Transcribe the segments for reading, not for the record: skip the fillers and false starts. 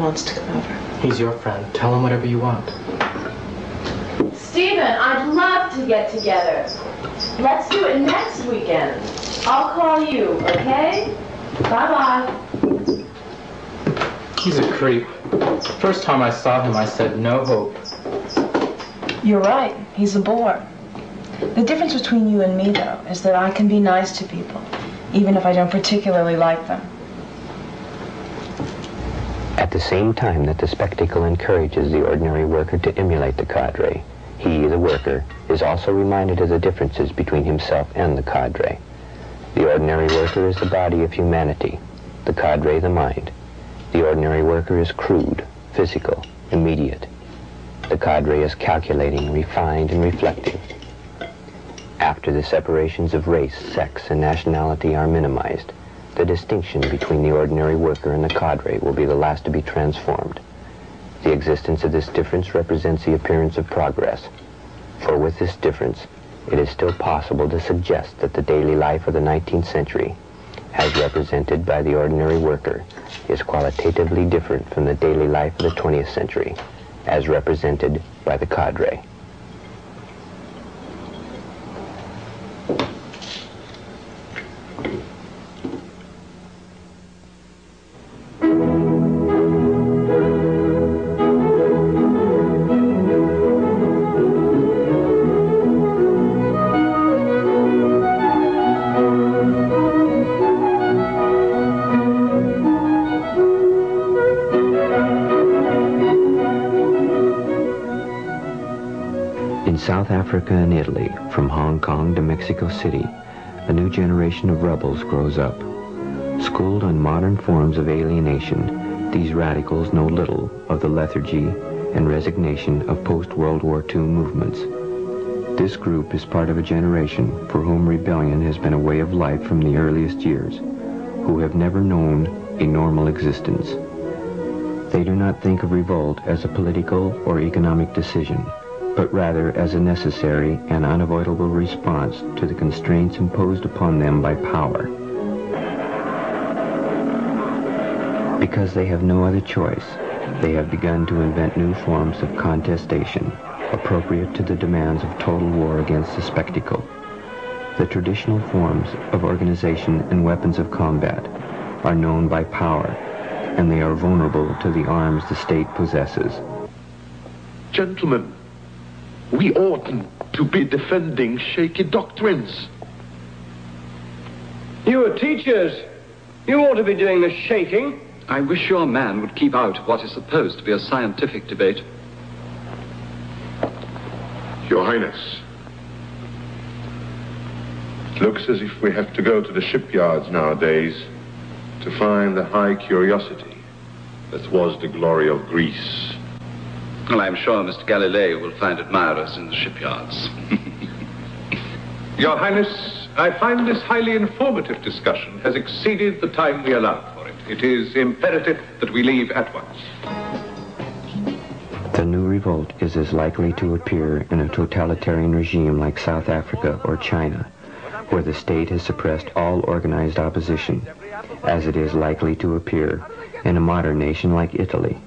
wants to come over. He's your friend. Tell him whatever you want. Stephen, I'd love to get together. Let's do it next weekend. I'll call you, okay? Bye-bye. He's a creep. First time I saw him, I said, no hope. You're right. He's a bore. The difference between you and me, though, is that I can be nice to people, even if I don't particularly like them. At the same time that the spectacle encourages the ordinary worker to emulate the cadre, he, the worker, is also reminded of the differences between himself and the cadre. The ordinary worker is the body of humanity, the cadre the mind. The ordinary worker is crude, physical, immediate. The cadre is calculating, refined, and reflecting. After the separations of race, sex, and nationality are minimized, the distinction between the ordinary worker and the cadre will be the last to be transformed. The existence of this difference represents the appearance of progress, for with this difference, it is still possible to suggest that the daily life of the 19th century, as represented by the ordinary worker, is qualitatively different from the daily life of the 20th century, as represented by the cadre. South Africa and Italy, from Hong Kong to Mexico City, a new generation of rebels grows up. Schooled on modern forms of alienation, these radicals know little of the lethargy and resignation of post-World War II movements. This group is part of a generation for whom rebellion has been a way of life from the earliest years, who have never known a normal existence. They do not think of revolt as a political or economic decision, but rather as a necessary and unavoidable response to the constraints imposed upon them by power. Because they have no other choice, they have begun to invent new forms of contestation, appropriate to the demands of total war against the spectacle. The traditional forms of organization and weapons of combat are known by power, and they are vulnerable to the arms the state possesses. Gentlemen, we oughtn't to be defending shaky doctrines. You are teachers. You ought to be doing the shaking. I wish your man would keep out of what is supposed to be a scientific debate. Your Highness, it looks as if we have to go to the shipyards nowadays to find the high curiosity that was the glory of Greece. Well, I'm sure Mr. Galileo will find admirers in the shipyards. Your Highness, I find this highly informative discussion has exceeded the time we allowed for it. It is imperative that we leave at once. The new revolt is as likely to appear in a totalitarian regime like South Africa or China, where the state has suppressed all organized opposition, as it is likely to appear in a modern nation like Italy,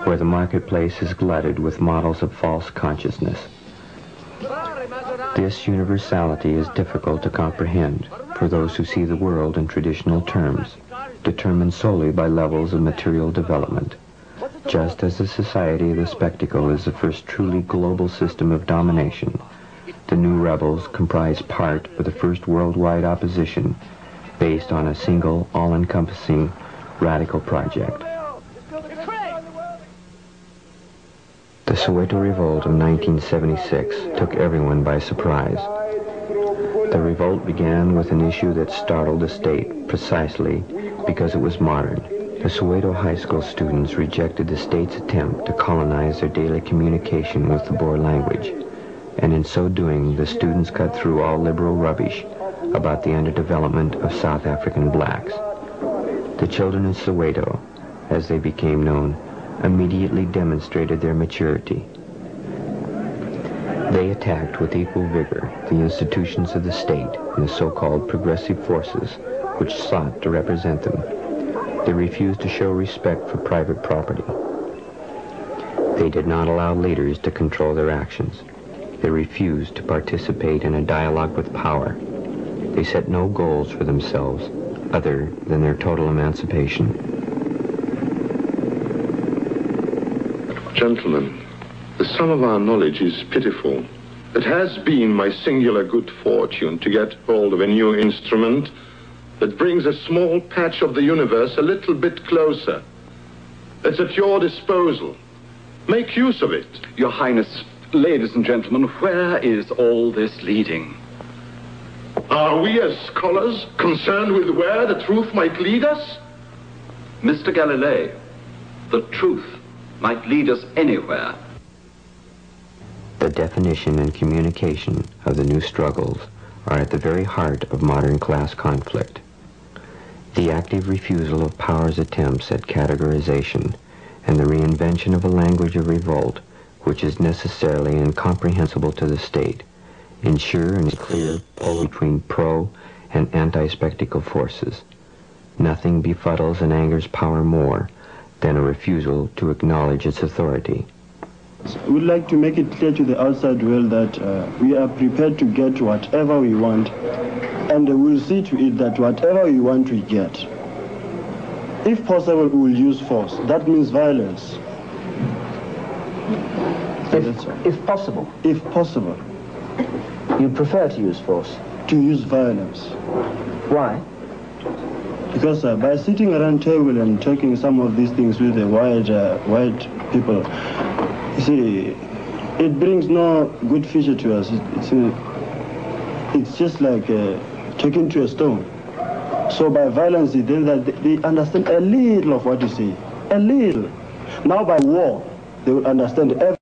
where the marketplace is glutted with models of false consciousness. This universality is difficult to comprehend for those who see the world in traditional terms, determined solely by levels of material development. Just as the society of the spectacle is the first truly global system of domination, the new rebels comprise part of the first worldwide opposition based on a single, all-encompassing, radical project. The Soweto Revolt of 1976 took everyone by surprise. The revolt began with an issue that startled the state precisely because it was modern. The Soweto high school students rejected the state's attempt to colonize their daily communication with the Boer language, and in so doing, the students cut through all liberal rubbish about the underdevelopment of South African blacks. The children of Soweto, as they became known, immediately demonstrated their maturity. They attacked with equal vigor the institutions of the state and the so-called progressive forces which sought to represent them. They refused to show respect for private property. They did not allow leaders to control their actions. They refused to participate in a dialogue with power. They set no goals for themselves other than their total emancipation. Gentlemen, the sum of our knowledge is pitiful. It has been my singular good fortune to get hold of a new instrument that brings a small patch of the universe a little bit closer. It's at your disposal. Make use of it. Your Highness, ladies and gentlemen, where is all this leading? Are we as scholars concerned with where the truth might lead us? Mr. Galilei, the truth might lead us anywhere. The definition and communication of the new struggles are at the very heart of modern class conflict. The active refusal of power's attempts at categorization and the reinvention of a language of revolt, which is necessarily incomprehensible to the state, ensure a clear pull between pro and anti-spectacle forces. Nothing befuddles and angers power more than a refusal to acknowledge its authority. We'd like to make it clear to the outside world that we are prepared to get whatever we want, and we'll see to it that whatever we want we get. If possible, we will use force. That means violence. If possible? If possible. You prefer to use force? To use violence. Why? Because by sitting around table and talking some of these things with the white people, you see, it brings no good feature to us. It's just like talking to a stone. So by violence, then that they understand a little of what you say. A little. Now by war, they will understand everything.